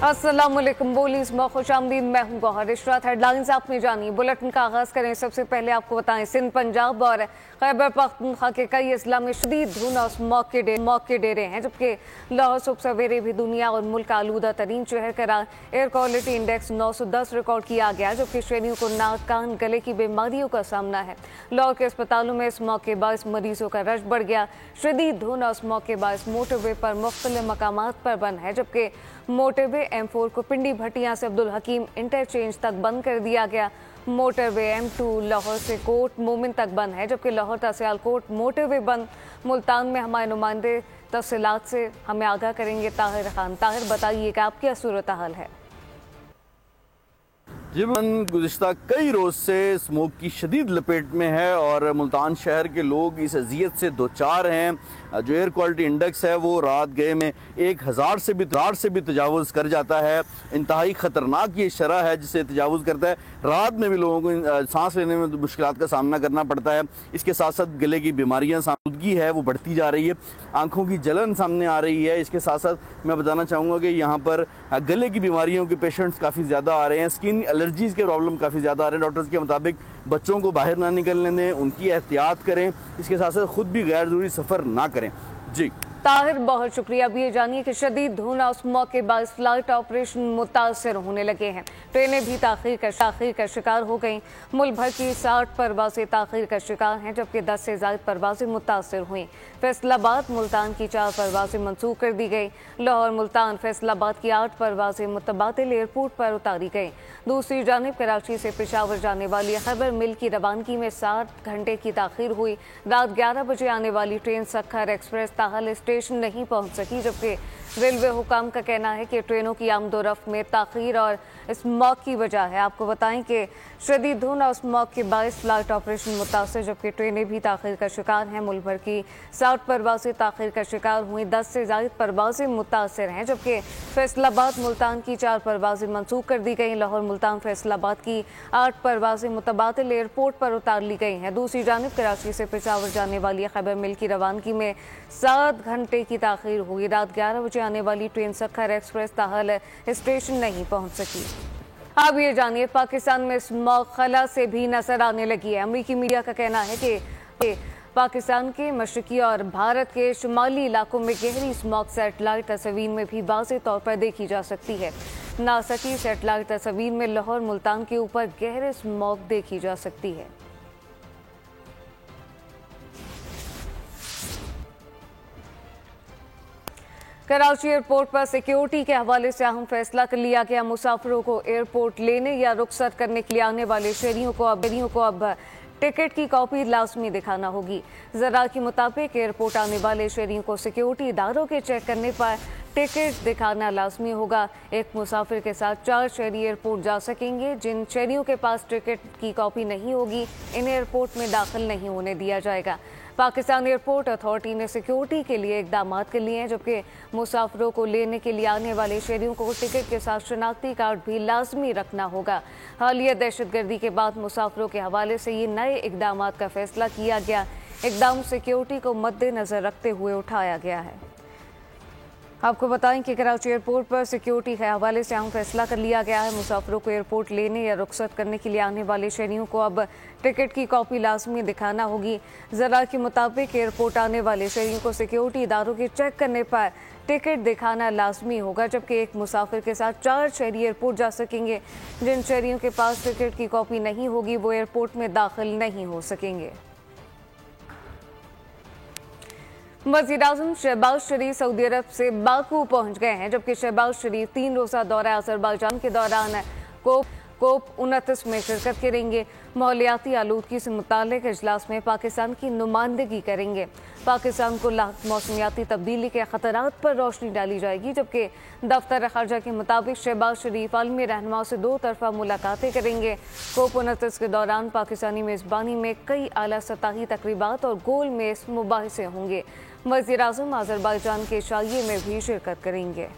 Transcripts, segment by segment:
अस्सलाम वालेकुम। बोलीज में खुशामदीद, मैं हूं गौहर। इशरात हेडलाइंस आपने जानी। बुलेटिन का आगाज करें। सबसे पहले आपको बताएं, सिंध, पंजाब और खैबर पख्तूनख्वा के कई अजला में शदीद धुंध और मौके डेरे हैं, जबकि लाहौर सुबह सवेरे भी दुनिया और मुल्क का आलूदा तरीन शहर करार एयर क्वालिटी इंडेक्स 910 रिकॉर्ड किया गया, जबकि शहरियों को नाक कान गले की बीमारियों का सामना है। लाहौर के अस्पतालों में इस मौके बायस मरीजों का रश बढ़ गया। शदीद धुंध और इस मौके बायस मोटरवे पर मुख्तलिफ मकामात पर बंद है, जबकि मोटरवे M4 को पिंडी भटिया से अब्दुल हकीम इंटरचेंज तक बंद कर दिया गया। मोटरवे M2 लाहौर से कोट मोमिन तक बंद है, जबकि लाहौर ता सियालकोट मोटरवे बंद। मुल्तान में हमारे नुमाइंदे तफसीलात से हमें आगाह करेंगे ताहिर खान। ताहिर, बताइए कि आप क्या सूरत हाल है? यमन गुज़िश्ता कई रोज़ से स्मोक की शदीद लपेट में है और मुल्तान शहर के लोग इस अजियत से दो चार हैं। जो एयर क्वालिटी इंडेक्स है वो रात गए में 1000 से भी तजावुज़ कर जाता है। इंतहाई ख़तरनाक ये शरह है जिसे तजावुज़ करता है। रात में भी लोगों को सांस लेने में मुश्किलात का सामना करना पड़ता है। इसके साथ साथ गले की बीमारियाँ, सामूदगी है वो बढ़ती जा रही है, आँखों की जलन सामने आ रही है। इसके साथ साथ मैं बताना चाहूँगा कि यहाँ पर गले की बीमारियों के पेशेंट्स काफ़ी ज़्यादा आ रहे हैं। स्किन एलर्जीज़ के प्रॉब्लम काफ़ी ज़्यादा आ रहे हैं। डॉक्टर्स के मुताबिक बच्चों को बाहर ना निकलने दें, उनकी एहतियात करें। इसके साथ साथ खुद भी गैर ज़रूरी सफ़र ना करें। जी ताहिर, बहुत शुक्रिया। अब ये जानिए कि शदीद धुंध और उस मौके बाद फ्लाइट ऑपरेशन मुतासर होने लगे हैं। ट्रेनें भी ताख़ीर का शिकार हो गईं। मुल्क भर की 60 परवाज़ें ताख़ीर का शिकार हैं, जबकि 10 से ज़ायद परवाज़ें मुतासर हुई। फैसलाबाद मुल्तान की 4 परवाज़ें मनसूख कर दी गई। लाहौर मुल्तान फैसलाबाद की 8 परवाज़ें मुतबादिल एयरपोर्ट पर उतारी गई। दूसरी जानिब कराची से पेशावर जाने वाली खैबर मिल की रवानगी में 7 घंटे की ताख़ीर हुई। रात 11 बजे आने वाली ट्रेन सक्खर एक्सप्रेस ताहल स्टेशन नहीं पहुंच सकी, जबकि रेलवे हुकाम का कहना है कि ट्रेनों की आमदोरफ्त में ताख़ीर और इस मौत की वजह है। आपको बताएं कि शदीद धुंध और उस मौत के बायस फ्लाइट ऑपरेशन मुतासर, जबकि ट्रेनें भी ताख़ीर का शिकार हैं। मुल्क भर की 60 परवाज़ें ताख़ीर का शिकार हुई, 10 से ज़ायद परवाज़ें मुतासर हैं, जबकि फैसलाबाद मुल्तान की 4 परवाज़ें मनसूख कर दी गई। लाहौर मुल्तान फैसलाबाद की 8 परवाज़ें मुतबादिल एयरपोर्ट पर उतार ली गई हैं। दूसरी जानिब कराची से पेशावर जाने वाली खैबर मिल की रवानगी में 7 घंटे की ताख़ीर हुई। रात 11 बजे आने वाली ट्रेन सक्खर एक्सप्रेस ताहल स्टेशन नहीं पहुंच सकी। अब ये जानिए, पाकिस्तान में स्मॉग खला से भी नजर आने लगी है। अमेरिकी मीडिया का कहना है कि पाकिस्तान के मशरकी और भारत के शुमाली इलाकों में गहरी स्मॉग सैटेलाइट तस्वीर में भी वाज़ेह तौर पर देखी जा सकती है। नासा की सैटेलाइट तस्वीर में लाहौर मुल्तान के ऊपर गहरे स्मॉग देखी जा सकती है। कराची एयरपोर्ट पर सिक्योरिटी के हवाले से अहम फैसला कर लिया गया। मुसाफिरों को एयरपोर्ट लेने या रुखसत करने के लिए आने वाले शहरियों को अब टिकट की कॉपी लाजमी दिखाना होगी। ज़रा के मुताबिक एयरपोर्ट आने वाले शहरियों को सिक्योरिटी इदारों के चेक करने पर टिकट दिखाना लाजमी होगा। एक मुसाफिर के साथ 4 शहरी एयरपोर्ट जा सकेंगे। जिन शहरियों के पास टिकट की कॉपी नहीं होगी, इन एयरपोर्ट में दाखिल नहीं होने दिया जाएगा। पाकिस्तान एयरपोर्ट अथॉरिटी ने सिक्योरिटी के लिए इकदाम कर लिए हैं, जबकि मुसाफिरों को लेने के लिए आने वाले शहरियों को टिकट के साथ शनाख्ती कार्ड भी लाजमी रखना होगा। हालिया दहशतगर्दी के बाद मुसाफिरों के हवाले से ये नए इकदाम का फैसला किया गया। इकदाम सिक्योरिटी को मद्देनजर रखते हुए उठाया गया है। आपको बताएं कि कराची एयरपोर्ट पर सिक्योरिटी के हवाले से अहम फैसला कर लिया गया है। मुसाफिरों को एयरपोर्ट लेने या रुखसत करने के लिए आने वाले शहरियों को अब टिकट की कॉपी लाजमी दिखाना होगी। ज़रा के मुताबिक एयरपोर्ट आने वाले शहरियों को सिक्योरिटी इदारों के चेक करने पर टिकट दिखाना लाजमी होगा, जबकि एक मुसाफिर के साथ 4 शहरी एयरपोर्ट जा सकेंगे। जिन शहरियों के पास टिकट की कॉपी नहीं होगी, वो एयरपोर्ट में दाखिल नहीं हो सकेंगे। वज़ीर-ए-आज़म शहबाज शरीफ सऊदी अरब से बाकू पहुंच गए हैं, जबकि शहबाज शरीफ 3 रोज़ा दौरा अज़रबैजान के दौरान कोप 29 में शिरकत करेंगे। माहौलियाती आलूदगी से मुताल्लिक़ इजलास में पाकिस्तान की नुमाइंदगी करेंगे। पाकिस्तान को लाक मौसमियाती तब्दीली के ख़तरात पर रोशनी डाली जाएगी, जबकि दफ्तर ख़ारजा के मुताबिक शहबाज शरीफ आलमी रहनुमाओं से 2 तरफ़ा मुलाकातें करेंगे। कोप 29 के दौरान पाकिस्तानी मेज़बानी में कई आला सतही तकरीबात और गोल मेज़ मुबाहिसे होंगे। वज़ीर-ए-आज़म अज़रबैजान के शाइये में भी शिरकत करेंगे।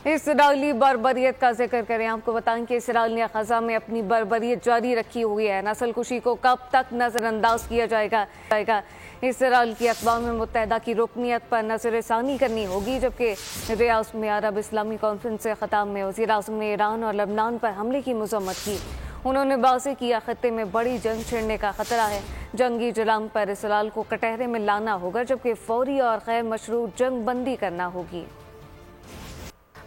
इसराइली बर्बरियत का जिक्र करें, आपको बताएं कि इसराइल ने ग़ज़ा में अपनी बर्बरियत जारी रखी हुई है। नस्ल कुशी को कब तक नज़रअंदाज किया जाएगा। इसराइल की अक़वाम मुत्तहिदा की रुकनीत पर नज़रसानी करनी होगी, जबकि रियाद में अरब इस्लामी कॉन्फ्रेंस से ख़िताब में वज़ीर-ए-आज़म ने ईरान और लबनान पर हमले की मज़म्मत की। उन्होंने वाज़ेह किया खत्ते में बड़ी जंग छिड़ने का खतरा है। जंगी जलाम पर इसराइल को कटहरे में लाना होगा, जबकि फौरी और गैर मशरूत जंग बंदी करना होगी।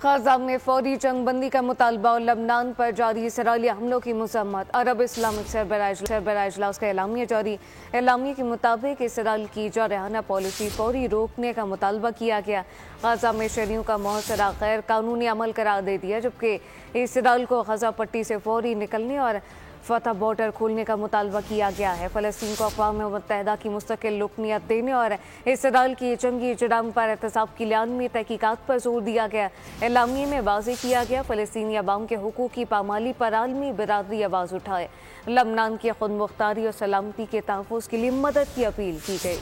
ग़ज़ा में फौरी जंग बंदी का मुतालबा और लबनान पर जारी इसराइली हमलों की मज़म्मत। अरब इस्लामिक सरबराह इजलास का एलामिया जारी। एलामिया के मुताबिक इसराइल की जारहाना पॉलिसी फौरी रोकने का मुतालबा किया गया। ग़ज़ा में शहरियों का मुहसरा गैर कानूनी अमल करार दे दिया, जबकि इसराइल को ग़ज़ा पट्टी से फौरी निकलने और फतह बॉर्डर खोलने का मुतालबा किया गया है। फ़लस्तीन को अक़वाम मुत्तहिदा की मुस्तकिल रुकनियत देने और इसराइल की जंगी जुर्म पर एहतसाब की लाज़मी तहक़ीक़ात पर जोर दिया गया। एलामिया में वाज़ेह किया गया फ़लस्तीनी अवाम के हुकूक़ की पामाली पर आलमी बिरादरी आवाज़ उठाए। लबनान की खुद मुख्तारी और सलामती के तहफ़्फ़ुज़ के लिए मदद की अपील की गई।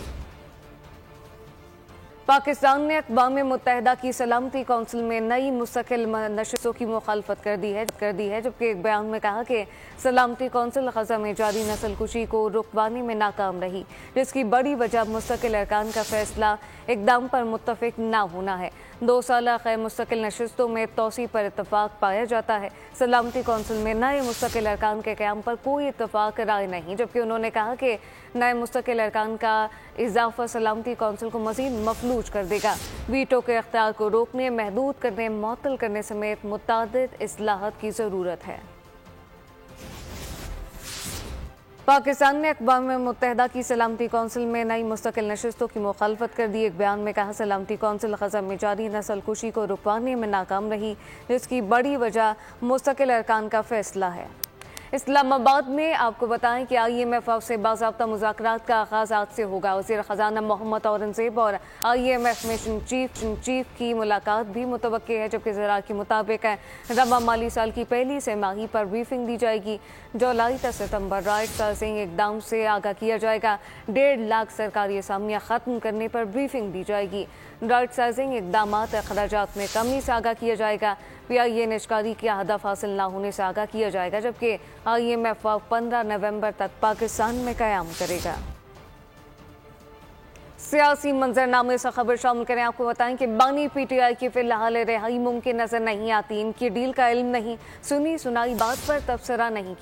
पाकिस्तान ने अक़वाम मुत्तहिदा की सलामती कौंसिल में नई मुस्तकिल नशिस्तों की मुखालफत कर दी है, जबकि एक बयान में कहा कि सलामती कौंसिल ग़ज़ा में जारी नस्ल कुशी को रुकवाने में नाकाम रही, जिसकी बड़ी वजह मुस्तकिल अरकान का फैसला इक़दाम पर मुत्तफ़िक़ ना होना है। 2 साल गैर मुस्तकिल नशिस्तों में तोसी पर इत्तफ़ाक़ पाया जाता है। सलामती कौंसिल में नए मुस्तकिल अरकान के क़याम पर कोई इत्तफ़ाक़ राय नहीं, जबकि उन्होंने कहा कि नए मुस्तकिल अरकान का इजाफ़ा सलामती कौंसिल को मज़ीद मफलूज कर देगा। वीटो के इख्तियार को रोकने, महदूद करने, मुअत्तल करने समेत मुतअद्दिद इस्लाहात की ज़रूरत है। पाकिस्तान ने अक़वाम मुत्तहिदा की सलामती कौंसिल में नई मुस्तकिल नशिस्तों की मुखालफत कर दी। एक बयान में कहा सलामती कौंसिल ग़ज़ा में जारी नस्ल कुशी को रुकवाने में नाकाम रही, जिसकी बड़ी वजह मुस्तकिल अरकान का फैसला है। इस्लामाबाद में आपको बताएं कि IMF से बाज़ाब्ता मुज़ाकरात का आगाज़ आज से होगा। वज़ीर ख़ज़ाना मोहम्मद औरंगज़ेब और IMF मिशन चीफ की मुलाकात भी मुतवक्की है, जबकि ज़रा के मुताबिक रवा माली साल की पहली तिमाही पर ब्रीफिंग दी जाएगी। जुलाई से सितंबर राइट साइजिंग इक़दाम से आगाह किया जाएगा। 1.5 लाख सरकारी असामियाँ ख़त्म करने पर ब्रीफिंग दी जाएगी। राइट साइजिंग इक़दामात अखराजात में कमी से आगाह किया जाएगा। PIA निष्कारी का हदफ हासिल न होने से आगाह किया जाएगा, जबकि IMF 15 नवंबर तक पाकिस्तान में क़याम करेगा। सियासी मंजरनामे से खबर शामिल करें, आपको बताएं कि बानी PTI की फिलहाल रिहाई मुमकिन नजर नहीं आती। इनकी डील का इल्म नहीं, सुनी सुनाई बात पर तबसरा नहीं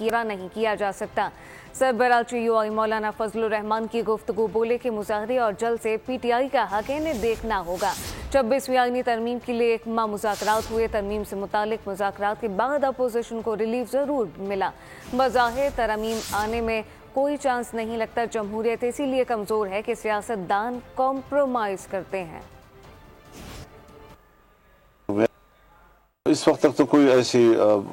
किया जा सकता। सरबराह CUI मौलाना फजलुर रहमान की गुफ्तगू बोले कि मुज़ाहरे और जल्द से PTI का हक इन्हें देखना होगा। 26वीं आईनी तरमीम के लिए 1 माह मुज़ाकरात हुए। तरमीम से मुतालिक मुज़ाकरात के बाद अपोजिशन को रिलीफ ज़रूर मिला। बज़ाहिर तरमीम आने में कोई चांस नहीं लगता। जमहूरियत इसीलिए कमज़ोर है कि सियासतदान कॉम्प्रोमाइज़ करते हैं। इस वक्त तक तो कोई ऐसी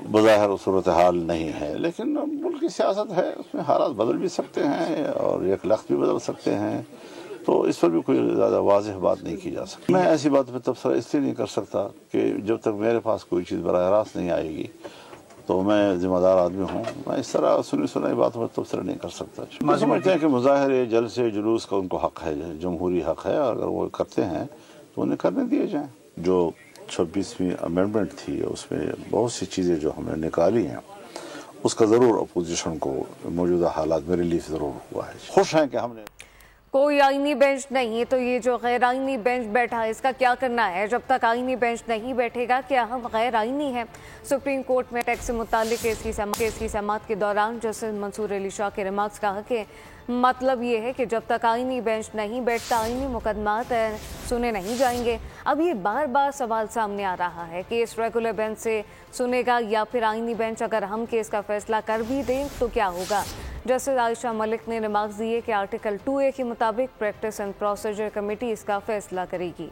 बज़ाहिर सूरत हाल नहीं है, लेकिन मुल्क की सियासत है, उसमें हालात बदल भी सकते हैं और एक लख्त भी बदल सकते हैं, तो इस पर भी कोई ज़्यादा वाज़ेह बात नहीं की जा सकती। मैं ऐसी बात पर तबसरा इसलिए नहीं कर सकता कि जब तक मेरे पास कोई चीज़ बराह रास्त नहीं आएगी तो मैं ज़िम्मेदार आदमी हूँ, मैं इस तरह सुनी सुनाई बातों पर तबसरा नहीं कर सकता। मैं समझते हैं कि मुज़ाहरे जलसे जुलूस का उनको हक़ है, जमहूरी हक़ है, और अगर वो करते हैं तो उन्हें करने दिए जाएँ। जो 26वीं अमेंडमेंट थी उसमें बहुत सी चीज़ें जो हमने निकाली हैं, उसका ज़रूर अपोजिशन को मौजूदा हालात में रिलीफ ज़रूर हुआ है। खुश हैं कि हमने कोई आईनी बेंच नहीं, तो ये जो गैर आईनी बेंच बैठा है इसका क्या करना है? जब तक आईनी बेंच नहीं बैठेगा क्या हम गैर आईनी हैं? सुप्रीम कोर्ट में टैक्स से मुतालिक केस की समाअत के दौरान जस्टिस मंसूर अली शाह के रिमार्क्स कहा कि मतलब ये है कि जब तक आईनी बेंच नहीं बैठता आईनी मुकदमात सुने नहीं जाएंगे। अब ये बार बार सवाल सामने आ रहा है कि इस रेगुलर बेंच से सुनेगा या फिर आईनी बेंच अगर हम केस का फैसला कर भी दें तो क्या होगा? जस्टिस आयशा मलिक ने रिमार्क्स दिए कि आर्टिकल 2A के मुताबिक प्रैक्टिस एंड प्रोसीजर कमेटी इसका फैसला करेगी।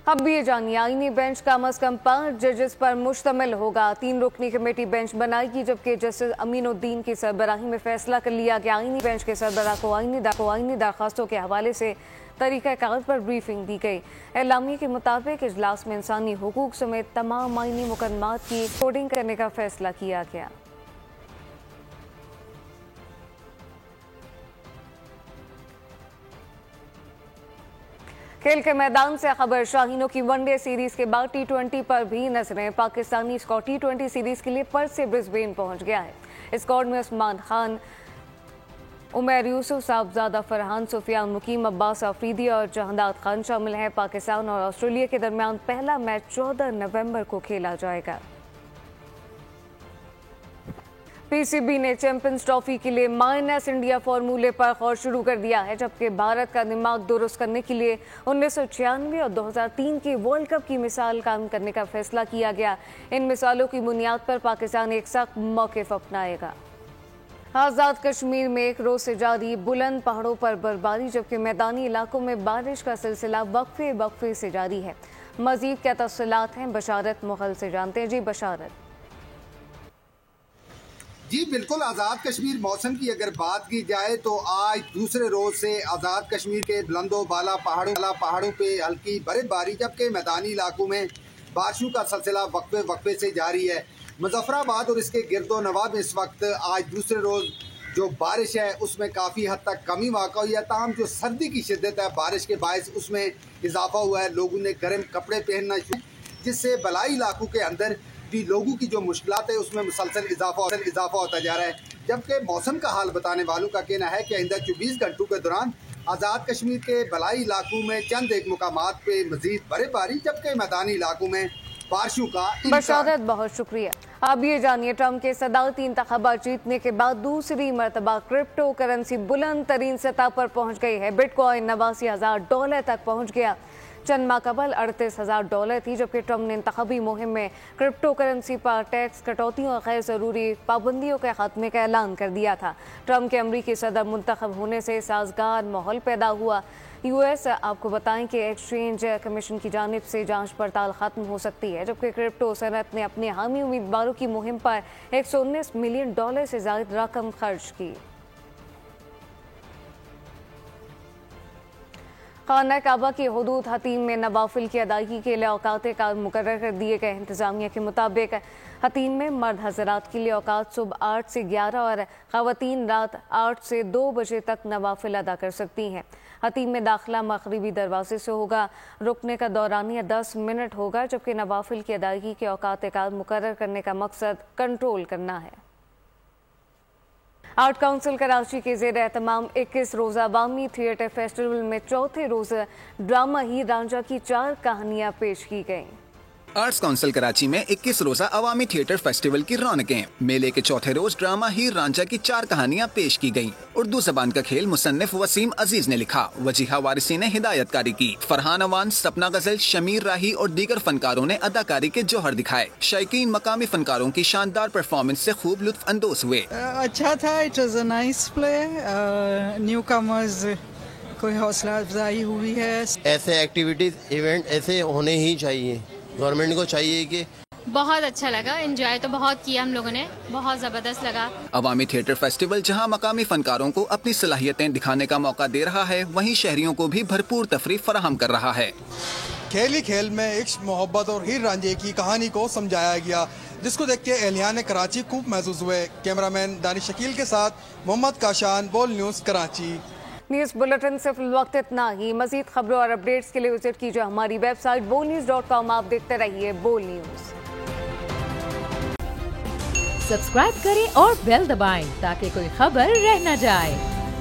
अब ये जानिए, आईनी बेंच कम अज कम 5 जजेस पर मुश्तमिल होगा। 3 रुकनी कमेटी बेंच बनाएगी, जबकि जस्टिस अमीनुद्दीन की सरबराही में फैसला कर लिया कि आईनी बेंच के सरबराह को आईनी दरखास्तों के हवाले से तरीक़ाकार पर ब्रीफिंग दी गई। एलामिया के मुताबिक इजलास में इंसानी हुकूक समेत तमाम आईनी मुकदमात की रिकॉर्डिंग करने का फैसला किया गया। खेल के मैदान से खबर, शाहीनों की वनडे सीरीज के बाद T20 पर भी नजरें। पाकिस्तानी स्क्वाड T20 सीरीज के लिए पर्थ से ब्रिस्बेन पहुंच गया है। स्क्वाड में उस्मान खान, उमर यूसुफ, साहबजादा फरहान, सुफियान मुकीम, अब्बास अफरीदी और जहांदाद खान शामिल हैं। पाकिस्तान और ऑस्ट्रेलिया के दरमियान पहला मैच 14 नवंबर को खेला जाएगा। पीसीबी ने चैंपियंस ट्रॉफी के लिए माइनस इंडिया फॉर्मूले पर गौर शुरू कर दिया है, जबकि भारत का दिमाग दुरुस्त करने के लिए 1996 और 2003 के वर्ल्ड कप की मिसाल कायम करने का फैसला किया गया। इन मिसालों की बुनियाद पर पाकिस्तान एक सख्त मौक़िफ़ अपनाएगा। आज़ाद कश्मीर में एक रोज से जारी बुलंद पहाड़ों पर बर्फबारी, जबकि मैदानी इलाकों में बारिश का सिलसिला वक्फे से जारी है। मजीद क्या तफसीलात हैं, बशारत मुगल से जानते हैं। जी बशारत। जी बिल्कुल, आज़ाद कश्मीर मौसम की अगर बात की जाए तो आज दूसरे रोज से आज़ाद कश्मीर के बुलंदो बाला पहाड़ों पे हल्की बर्फबारी, जबकि मैदानी इलाकों में बारिशों का सिलसिला वक्फे से जारी है। मुजफ्फराबाद और इसके गिरदो नवाह में इस वक्त आज दूसरे रोज जो बारिश है उसमें काफ़ी हद तक कमी वाक़ा हुई है। ताहम जो सर्दी की शिद्दत है बारिश के बायस उसमें इजाफा हुआ है। लोगों ने गर्म कपड़े पहनना शुरू, जिससे बलाई इलाकों के अंदर भी लोगों की जो मुश्किलात है उसमें मुसलसल इजाफा होता जा रहा है। जबकि मौसम का हाल बताने वालों का कहना है कि आइंदा 24 घंटों के दौरान आज़ाद कश्मीर के बलाई इलाकों में चंद एक मुकामात पे मजीद बर्फबारी, जबकि मैदानी इलाकों में बारिशों का। बशारत, बहुत शुक्रिया। अब ये जानिए, ट्रम्प के सदारती इंतखाबात जीतने के बाद दूसरी मरतबा क्रिप्टो करेंसी बुलंद तरीन सतह पर पहुंच गई है। बिटकॉइन $89,000 तक पहुंच गया। चंद माह कबल $38,000 थी, जबकि ट्रम्प ने इंतखाबी मुहिम में क्रिप्टो करेंसी पर टैक्स कटौतियों और गैर ज़रूरी पाबंदियों के खात्मे का ऐलान कर दिया था। ट्रम्प के अमरीकी सदर मुंतखब होने से साजगार माहौल पैदा हुआ। यूएस आपको बताएं कि एक्सचेंज कमीशन की जानिब से जांच पड़ताल खत्म हो सकती है, जबकि क्रिप्टो सनत ने अपने हामी उम्मीदवारों की मुहिम पर $119 मिलियन से ज़ायद रकम खर्च की। खाना काबा की हुदूद हतीम में नवाफिल की अदायगी के लिए औकात कार मुकर्रर कर दिए गए। इंतजामिया के मुताबिक हतीम में मर्द हजरात के लिए औकात सुबह 8 से 11 और ख़वातीन रात 8 से 2 बजे तक नवाफिल अदा कर सकती हैं। हतीम में दाखिला मगरिबी दरवाजे से होगा। रुकने का दौरानिया 10 मिनट होगा, जबकि नवाफिल की अदायगी के औकात कार मुकर्रर करने का मकसद कंट्रोल करना है। आर्ट काउंसिल कराची के ज़ेर एहतमाम 21 रोज़ा अवामी थिएटर फेस्टिवल में चौथे रोज़ ड्रामा हीर रांझा की 4 कहानियाँ पेश की गईं। आर्ट्स काउंसिल कराची में 21 रोजा अवामी थिएटर फेस्टिवल की रौनकें। मेले के चौथे रोज ड्रामा हीर रांझा की 4 कहानियां पेश की गईं। उर्दू जबान का खेल मुसन्निफ वसीम अजीज ने लिखा, वजीहा वारिसी ने हिदायतकारी की, फरहान अवान, सपना गजल, शमीर राही और दीगर फनकारों ने अदाकारी के जौहर दिखाए। शायकीन मकामी फनकारों की शानदार परफॉर्मेंस से खूब लुत्फ अंदोज हुए। अच्छा था, it was a nice play. New commerce कोई हौसला अफजाई हुई है। ऐसे एक्टिविटीज इवेंट ऐसे होने ही चाहिए। गवर्नमेंट को चाहिए कि बहुत अच्छा लगा, एंजॉय तो बहुत किया हम लोगों ने, बहुत ज़बरदस्त लगा। अवामी थिएटर फेस्टिवल जहां मकामी फनकारों को अपनी सलाहियतें दिखाने का मौका दे रहा है, वहीं शहरियों को भी भरपूर तफरीह फराहम कर रहा है। खेल ही खेल में इश्क, मोहब्बत और हीर रांझे की कहानी को समझाया गया, जिसको देख के एहलियान कराची खूब महसूस हुए। कैमरामैन दानिश शकील के साथ मोहम्मद काशान, बोल न्यूज़ कराची। न्यूज़ बुलेटिन से फिलवक्त इतना ही। मजीद खबरों और अपडेट्स के लिए विजिट कीजिए हमारी वेबसाइट bolnews.com। आप देखते रहिए बोल न्यूज़। सब्सक्राइब करें और बेल दबाएं ताकि कोई खबर रह न जाए।